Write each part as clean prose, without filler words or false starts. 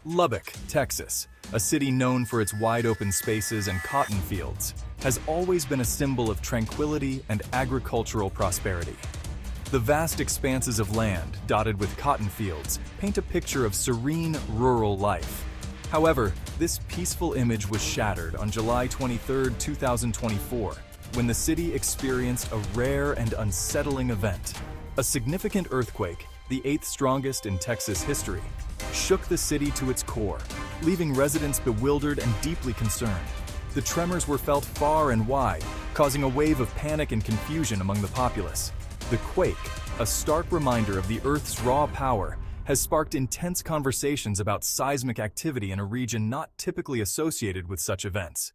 Lubbock, Texas, a city known for its wide-open spaces and cotton fields, has always been a symbol of tranquility and agricultural prosperity. The vast expanses of land, dotted with cotton fields, paint a picture of serene rural life. However, this peaceful image was shattered on July 23, 2024, when the city experienced a rare and unsettling event. A significant earthquake, the 8th strongest in Texas history, shook the city to its core, leaving residents bewildered and deeply concerned. The tremors were felt far and wide, causing a wave of panic and confusion among the populace. The quake, a stark reminder of the Earth's raw power, has sparked intense conversations about seismic activity in a region not typically associated with such events.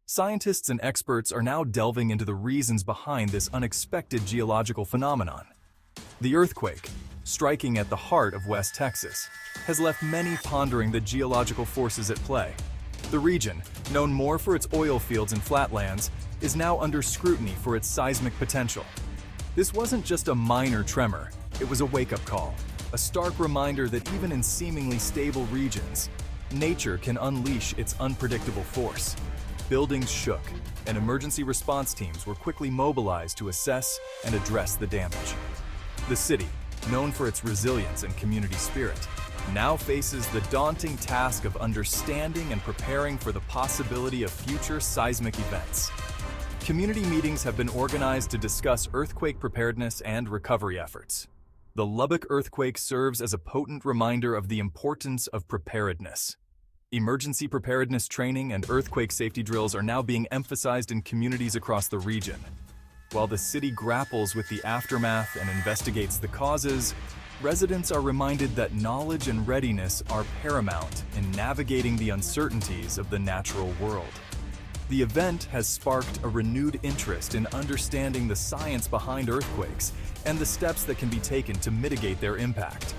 Scientists and experts are now delving into the reasons behind this unexpected geological phenomenon. The earthquake, striking at the heart of West Texas, has left many pondering the geological forces at play. The region, known more for its oil fields and flatlands, is now under scrutiny for its seismic potential. This wasn't just a minor tremor, it was a wake-up call, a stark reminder that even in seemingly stable regions, nature can unleash its unpredictable force. Buildings shook, and emergency response teams were quickly mobilized to assess and address the damage. The city, known for its resilience and community spirit, now faces the daunting task of understanding and preparing for the possibility of future seismic events. Community meetings have been organized to discuss earthquake preparedness and recovery efforts. The Lubbock earthquake serves as a potent reminder of the importance of preparedness. Emergency preparedness training and earthquake safety drills are now being emphasized in communities across the region. While the city grapples with the aftermath and investigates the causes, residents are reminded that knowledge and readiness are paramount in navigating the uncertainties of the natural world. The event has sparked a renewed interest in understanding the science behind earthquakes and the steps that can be taken to mitigate their impact.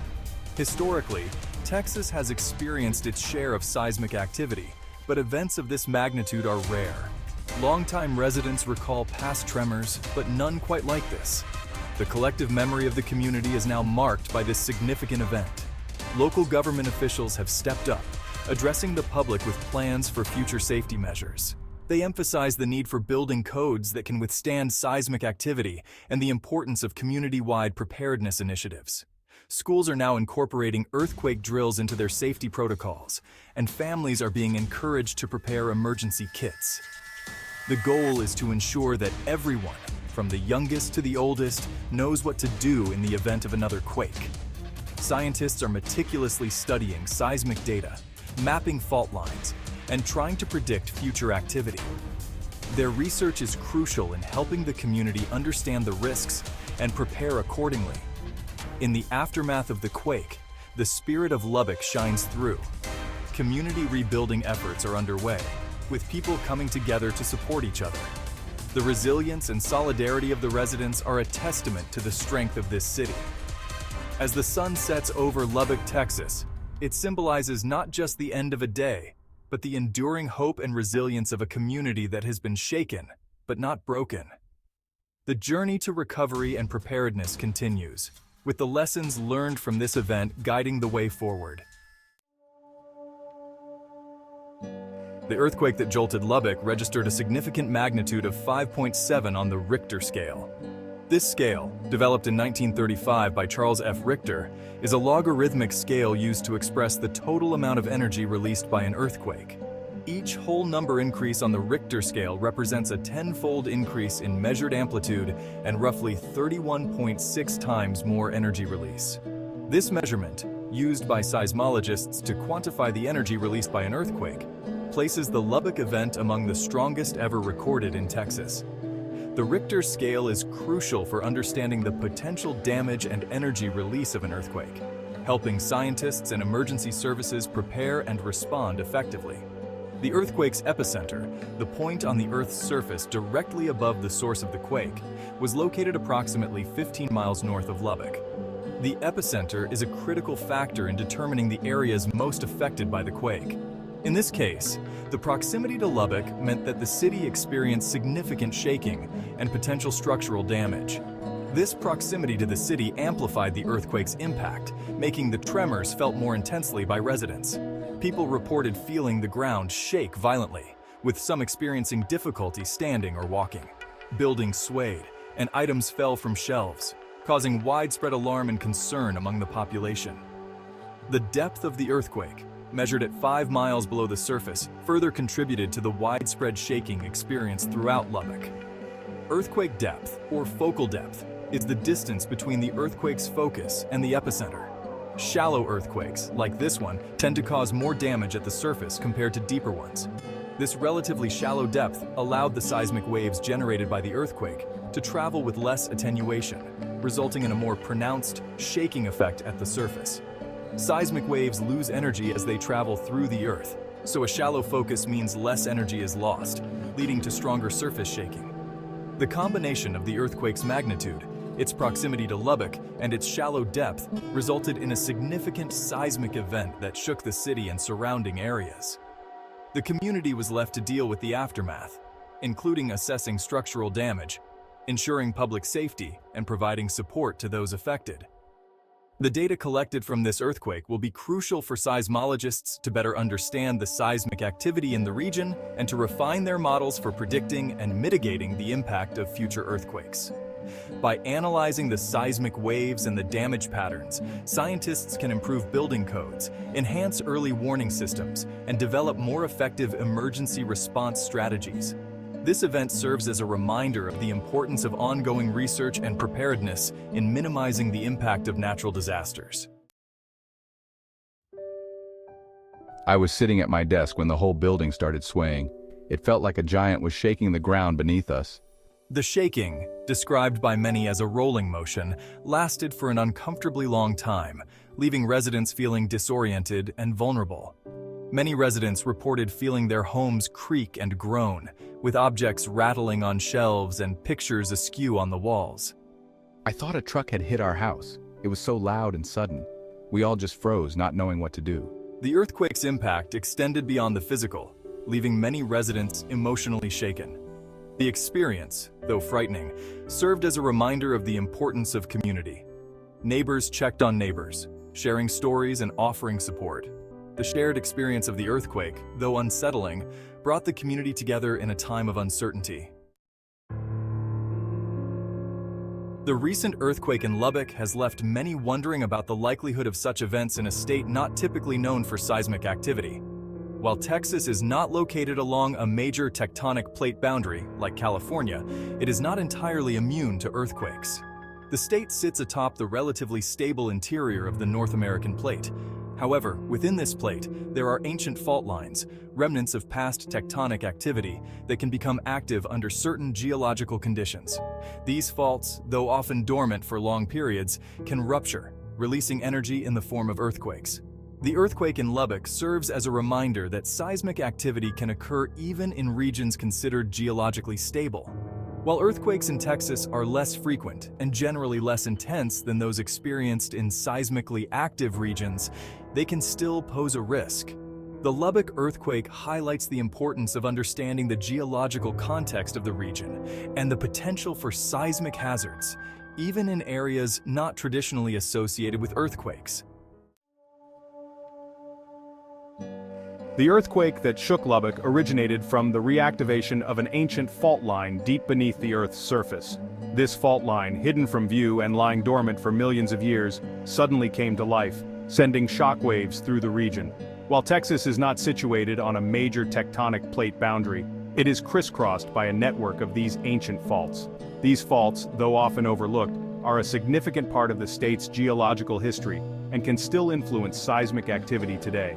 Historically, Texas has experienced its share of seismic activity, but events of this magnitude are rare. Longtime residents recall past tremors, but none quite like this. The collective memory of the community is now marked by this significant event. Local government officials have stepped up, addressing the public with plans for future safety measures. They emphasize the need for building codes that can withstand seismic activity and the importance of community-wide preparedness initiatives. Schools are now incorporating earthquake drills into their safety protocols, and families are being encouraged to prepare emergency kits. The goal is to ensure that everyone, from the youngest to the oldest, knows what to do in the event of another quake. Scientists are meticulously studying seismic data, mapping fault lines, and trying to predict future activity. Their research is crucial in helping the community understand the risks and prepare accordingly. In the aftermath of the quake, the spirit of Lubbock shines through. Community rebuilding efforts are underway, with people coming together to support each other. The resilience and solidarity of the residents are a testament to the strength of this city. As the sun sets over Lubbock, Texas, it symbolizes not just the end of a day, but the enduring hope and resilience of a community that has been shaken, but not broken. The journey to recovery and preparedness continues, with the lessons learned from this event guiding the way forward. The earthquake that jolted Lubbock registered a significant magnitude of 5.7 on the Richter scale. This scale, developed in 1935 by Charles F. Richter, is a logarithmic scale used to express the total amount of energy released by an earthquake. Each whole number increase on the Richter scale represents a 10-fold increase in measured amplitude and roughly 31.6 times more energy release. This measurement, used by seismologists to quantify the energy released by an earthquake, places the Lubbock event among the strongest ever recorded in Texas. The Richter scale is crucial for understanding the potential damage and energy release of an earthquake, helping scientists and emergency services prepare and respond effectively. The earthquake's epicenter, the point on the Earth's surface directly above the source of the quake, was located approximately 15 miles north of Lubbock. The epicenter is a critical factor in determining the areas most affected by the quake. In this case, the proximity to Lubbock meant that the city experienced significant shaking and potential structural damage. This proximity to the city amplified the earthquake's impact, making the tremors felt more intensely by residents. People reported feeling the ground shake violently, with some experiencing difficulty standing or walking. Buildings swayed, and items fell from shelves, causing widespread alarm and concern among the population. The depth of the earthquake, measured at 5 miles below the surface, further contributed to the widespread shaking experienced throughout Lubbock. Earthquake depth, or focal depth, is the distance between the earthquake's focus and the epicenter. Shallow earthquakes, like this one, tend to cause more damage at the surface compared to deeper ones. This relatively shallow depth allowed the seismic waves generated by the earthquake to travel with less attenuation, resulting in a more pronounced shaking effect at the surface. Seismic waves lose energy as they travel through the earth, so a shallow focus means less energy is lost, leading to stronger surface shaking. The combination of the earthquake's magnitude, its proximity to Lubbock, and its shallow depth resulted in a significant seismic event that shook the city and surrounding areas. The community was left to deal with the aftermath, including assessing structural damage, ensuring public safety, and providing support to those affected. The data collected from this earthquake will be crucial for seismologists to better understand the seismic activity in the region and to refine their models for predicting and mitigating the impact of future earthquakes. By analyzing the seismic waves and the damage patterns, scientists can improve building codes, enhance early warning systems, and develop more effective emergency response strategies. This event serves as a reminder of the importance of ongoing research and preparedness in minimizing the impact of natural disasters. I was sitting at my desk when the whole building started swaying. It felt like a giant was shaking the ground beneath us. The shaking, described by many as a rolling motion, lasted for an uncomfortably long time, leaving residents feeling disoriented and vulnerable. Many residents reported feeling their homes creak and groan, with objects rattling on shelves and pictures askew on the walls. I thought a truck had hit our house. It was so loud and sudden. We all just froze, not knowing what to do. The earthquake's impact extended beyond the physical, leaving many residents emotionally shaken. The experience, though frightening, served as a reminder of the importance of community. Neighbors checked on neighbors, sharing stories and offering support. The shared experience of the earthquake, though unsettling, brought the community together in a time of uncertainty. The recent earthquake in Lubbock has left many wondering about the likelihood of such events in a state not typically known for seismic activity. While Texas is not located along a major tectonic plate boundary, like California, it is not entirely immune to earthquakes. The state sits atop the relatively stable interior of the North American plate. However, within this plate, there are ancient fault lines, remnants of past tectonic activity that can become active under certain geological conditions. These faults, though often dormant for long periods, can rupture, releasing energy in the form of earthquakes. The earthquake in Lubbock serves as a reminder that seismic activity can occur even in regions considered geologically stable. While earthquakes in Texas are less frequent and generally less intense than those experienced in seismically active regions, they can still pose a risk. The Lubbock earthquake highlights the importance of understanding the geological context of the region and the potential for seismic hazards, even in areas not traditionally associated with earthquakes. The earthquake that shook Lubbock originated from the reactivation of an ancient fault line deep beneath the Earth's surface. This fault line, hidden from view and lying dormant for millions of years, suddenly came to life, sending shockwaves through the region. While Texas is not situated on a major tectonic plate boundary, it is crisscrossed by a network of these ancient faults. These faults, though often overlooked, are a significant part of the state's geological history and can still influence seismic activity today.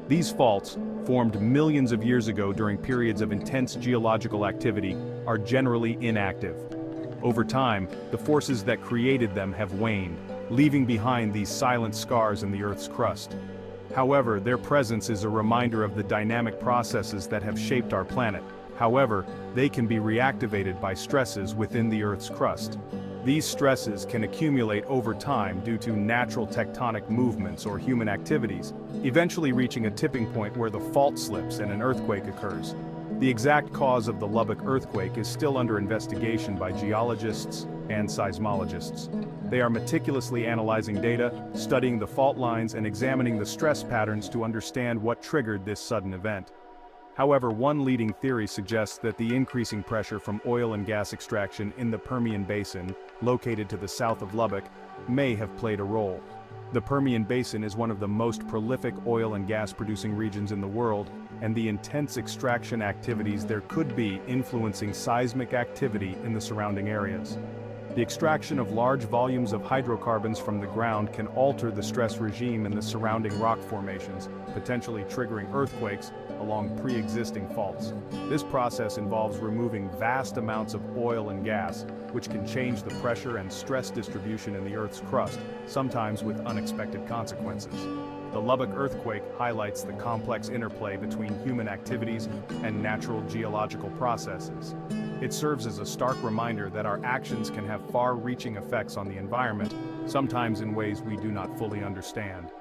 These faults, formed millions of years ago during periods of intense geological activity, are generally inactive. Over time, the forces that created them have waned, leaving behind these silent scars in the Earth's crust. However, their presence is a reminder of the dynamic processes that have shaped our planet. However, they can be reactivated by stresses within the Earth's crust. These stresses can accumulate over time due to natural tectonic movements or human activities, eventually reaching a tipping point where the fault slips and an earthquake occurs. The exact cause of the Lubbock earthquake is still under investigation by geologists, and seismologists. They are meticulously analyzing data, studying the fault lines and examining the stress patterns to understand what triggered this sudden event. However, one leading theory suggests that the increasing pressure from oil and gas extraction in the Permian Basin, located to the south of Lubbock, may have played a role. The Permian Basin is one of the most prolific oil and gas producing regions in the world, and the intense extraction activities there could be influencing seismic activity in the surrounding areas. The extraction of large volumes of hydrocarbons from the ground can alter the stress regime in the surrounding rock formations, potentially triggering earthquakes along pre-existing faults. This process involves removing vast amounts of oil and gas, which can change the pressure and stress distribution in the Earth's crust, sometimes with unexpected consequences. The Lubbock earthquake highlights the complex interplay between human activities and natural geological processes. It serves as a stark reminder that our actions can have far-reaching effects on the environment, sometimes in ways we do not fully understand.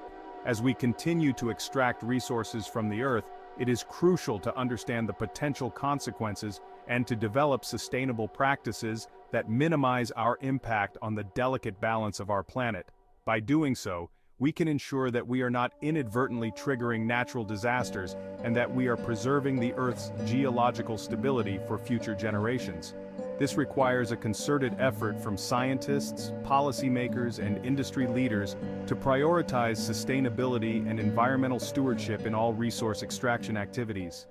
As we continue to extract resources from the Earth, it is crucial to understand the potential consequences and to develop sustainable practices that minimize our impact on the delicate balance of our planet. By doing so, we can ensure that we are not inadvertently triggering natural disasters and that we are preserving the Earth's geological stability for future generations. This requires a concerted effort from scientists, policymakers, and industry leaders to prioritize sustainability and environmental stewardship in all resource extraction activities.